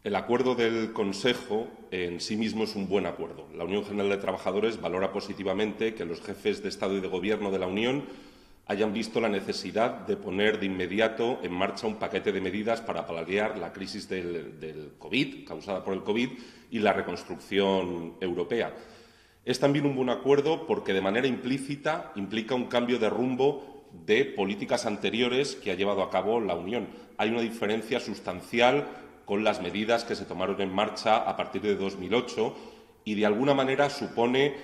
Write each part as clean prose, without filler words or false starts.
El acuerdo del Consejo en sí mismo es un buen acuerdo. La Unión General de Trabajadores valora positivamente que los jefes de Estado y de Gobierno de la Unión hayan visto la necesidad de poner de inmediato en marcha un paquete de medidas para paliar la crisis del COVID, causada por el COVID, y la reconstrucción europea. Es también un buen acuerdo porque, de manera implícita, implica un cambio de rumbo de políticas anteriores que ha llevado a cabo la Unión. Hay una diferencia sustancial con las medidas que se tomaron en marcha a partir de 2008 y, de alguna manera, supone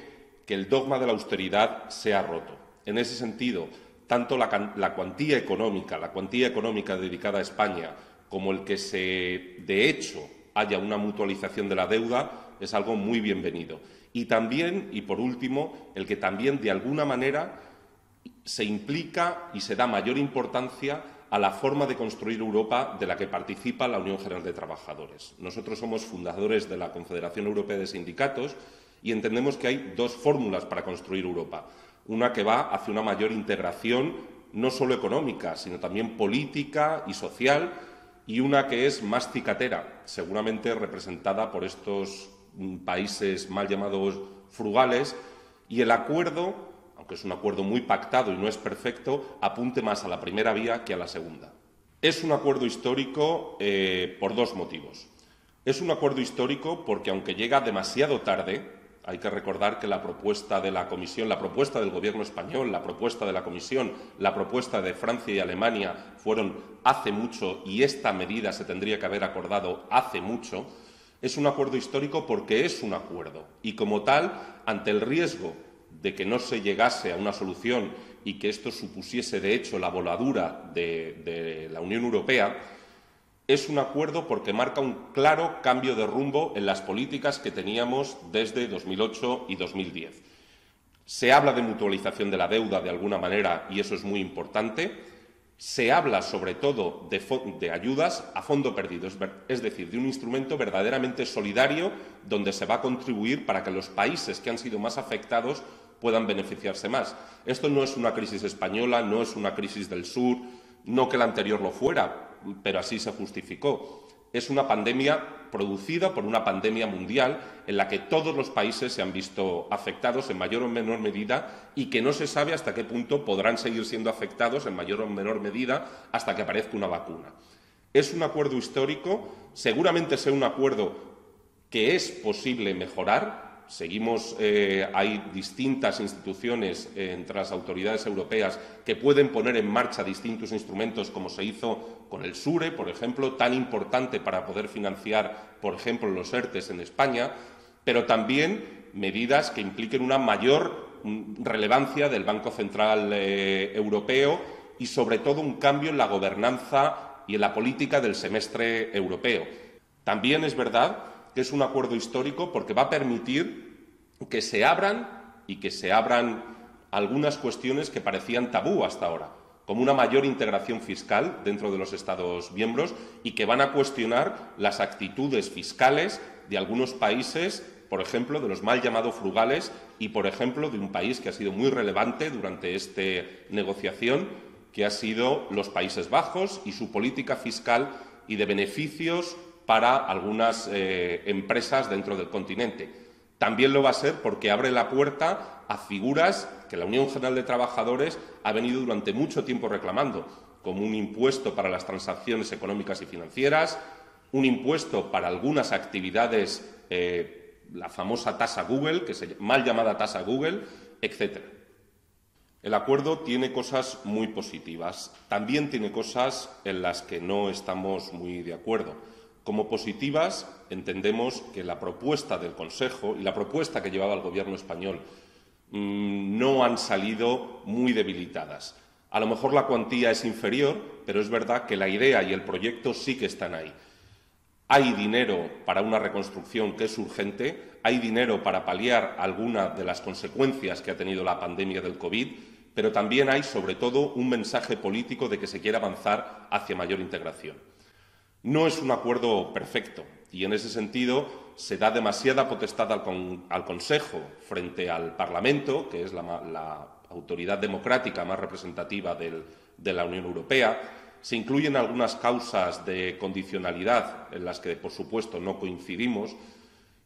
que el dogma de la austeridad se ha roto. En ese sentido, tanto la cuantía económica dedicada a España como el que de hecho, haya una mutualización de la deuda es algo muy bienvenido. Y también, y por último, el que también, de alguna manera, se implica y se da mayor importancia a la forma de construir Europa de la que participa la Unión General de Trabajadores. Nosotros somos fundadores de la Confederación Europea de Sindicatos y entendemos que hay dos fórmulas para construir Europa. Una que va hacia una mayor integración, no solo económica, sino también política y social, y una que es más cicatera, seguramente representada por estos países mal llamados frugales, y el acuerdo, aunque es un acuerdo muy pactado y no es perfecto, apunte más a la primera vía que a la segunda. Es un acuerdo histórico por dos motivos. Es un acuerdo histórico porque, aunque llega demasiado tarde, hay que recordar que la propuesta de la Comisión, la propuesta del Gobierno español, la propuesta de la Comisión, la propuesta de Francia y Alemania fueron hace mucho y esta medida se tendría que haber acordado hace mucho. Es un acuerdo histórico porque es un acuerdo y, como tal, ante el riesgo de que no se llegase a una solución y que esto supusiese, de hecho, la voladura de la Unión Europea, es un acuerdo porque marca un claro cambio de rumbo en las políticas que teníamos desde 2008 y 2010. Se habla de mutualización de la deuda de alguna manera y eso es muy importante. Se habla, sobre todo, de ayudas a fondo perdido, es decir, de un instrumento verdaderamente solidario donde se va a contribuir para que los países que han sido más afectados puedan beneficiarse más. Esto no es una crisis española, no es una crisis del sur, no que la anterior lo fuera, pero así se justificó. Es una pandemia producida por una pandemia mundial en la que todos los países se han visto afectados en mayor o menor medida y que no se sabe hasta qué punto podrán seguir siendo afectados en mayor o menor medida hasta que aparezca una vacuna. Es un acuerdo histórico, seguramente sea un acuerdo que es posible mejorar. Hay distintas instituciones entre las autoridades europeas que pueden poner en marcha distintos instrumentos, como se hizo con el SURE, por ejemplo, tan importante para poder financiar, por ejemplo, los ERTE en España, pero también medidas que impliquen una mayor relevancia del Banco Central Europeo y, sobre todo, un cambio en la gobernanza y en la política del semestre europeo. También es verdad que es un acuerdo histórico porque va a permitir que se abran algunas cuestiones que parecían tabú hasta ahora, como una mayor integración fiscal dentro de los Estados miembros y que van a cuestionar las actitudes fiscales de algunos países, por ejemplo, de los mal llamados frugales y, por ejemplo, de un país que ha sido muy relevante durante esta negociación, que ha sido los Países Bajos y su política fiscal y de beneficios para algunas empresas dentro del continente. También lo va a ser porque abre la puerta a figuras que la Unión General de Trabajadores ha venido durante mucho tiempo reclamando, como un impuesto para las transacciones económicas y financieras, un impuesto para algunas actividades, la famosa tasa Google, mal llamada tasa Google, etcétera. El acuerdo tiene cosas muy positivas, también tiene cosas en las que no estamos muy de acuerdo. Como positivas, entendemos que la propuesta del Consejo y la propuesta que llevaba el Gobierno español no han salido muy debilitadas. A lo mejor la cuantía es inferior, pero es verdad que la idea y el proyecto sí que están ahí. Hay dinero para una reconstrucción que es urgente, hay dinero para paliar alguna de las consecuencias que ha tenido la pandemia del COVID, pero también hay, sobre todo, un mensaje político de que se quiere avanzar hacia mayor integración. No es un acuerdo perfecto y, en ese sentido, se da demasiada potestad al Consejo frente al Parlamento, que es la autoridad democrática más representativa de la Unión Europea. Se incluyen algunas causas de condicionalidad en las que, por supuesto, no coincidimos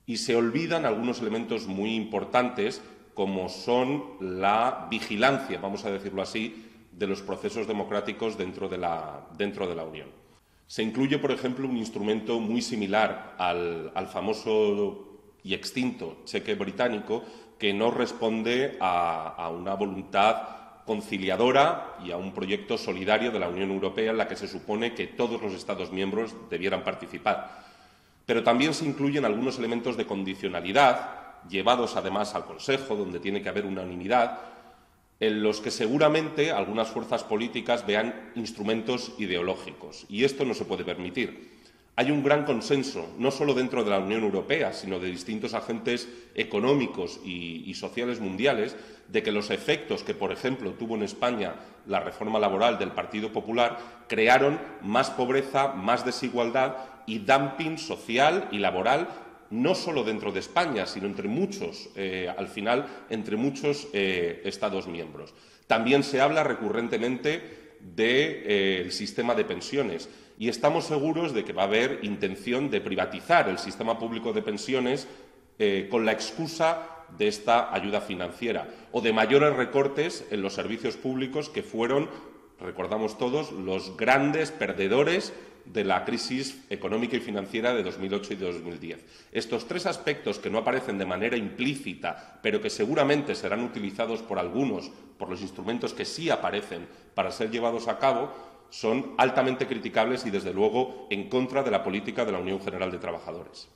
y se olvidan algunos elementos muy importantes como son la vigilancia, vamos a decirlo así, de los procesos democráticos dentro de la Unión. Se incluye, por ejemplo, un instrumento muy similar al famoso y extinto cheque británico, que no responde a una voluntad conciliadora y a un proyecto solidario de la Unión Europea en la que se supone que todos los Estados miembros debieran participar. Pero también se incluyen algunos elementos de condicionalidad, llevados además al Consejo, donde tiene que haber unanimidad, en los que seguramente algunas fuerzas políticas vean instrumentos ideológicos. Y esto no se puede permitir. Hay un gran consenso, no solo dentro de la Unión Europea, sino de distintos agentes económicos y sociales mundiales, de que los efectos que, por ejemplo, tuvo en España la reforma laboral del Partido Popular crearon más pobreza, más desigualdad y dumping social y laboral, no solo dentro de España, sino entre muchos, al final, entre muchos Estados miembros. También se habla recurrentemente del sistema de pensiones y estamos seguros de que va a haber intención de privatizar el sistema público de pensiones con la excusa de esta ayuda financiera o de mayores recortes en los servicios públicos que fueron, recordamos todos, los grandes perdedores de la crisis económica y financiera de 2008 y de 2010. Estos tres aspectos que no aparecen de manera implícita, pero que seguramente serán utilizados por algunos, por los instrumentos que sí aparecen para ser llevados a cabo, son altamente criticables y, desde luego, en contra de la política de la Unión General de Trabajadores.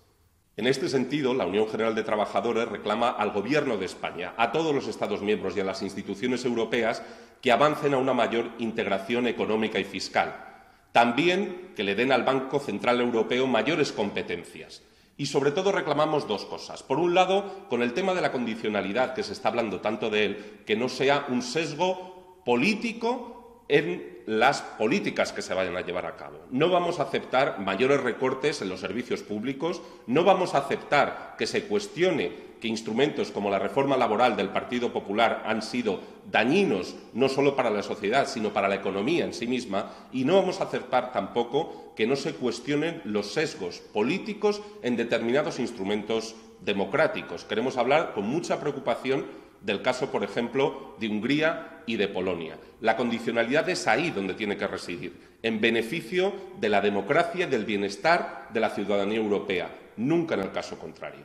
En este sentido, la Unión General de Trabajadores reclama al Gobierno de España, a todos los Estados miembros y a las instituciones europeas que avancen a una mayor integración económica y fiscal. También que le den al Banco Central Europeo mayores competencias. Y, sobre todo, reclamamos dos cosas. Por un lado, con el tema de la condicionalidad, que se está hablando tanto de él, que no sea un sesgo político en las políticas que se vayan a llevar a cabo. No vamos a aceptar mayores recortes en los servicios públicos, no vamos a aceptar que se cuestione que instrumentos como la reforma laboral del Partido Popular han sido dañinos no solo para la sociedad, sino para la economía en sí misma, y no vamos a aceptar tampoco que no se cuestionen los sesgos políticos en determinados instrumentos democráticos. Queremos hablar con mucha preocupación del caso, por ejemplo, de Hungría y de Polonia. La condicionalidad es ahí donde tiene que residir, en beneficio de la democracia y del bienestar de la ciudadanía europea, nunca en el caso contrario.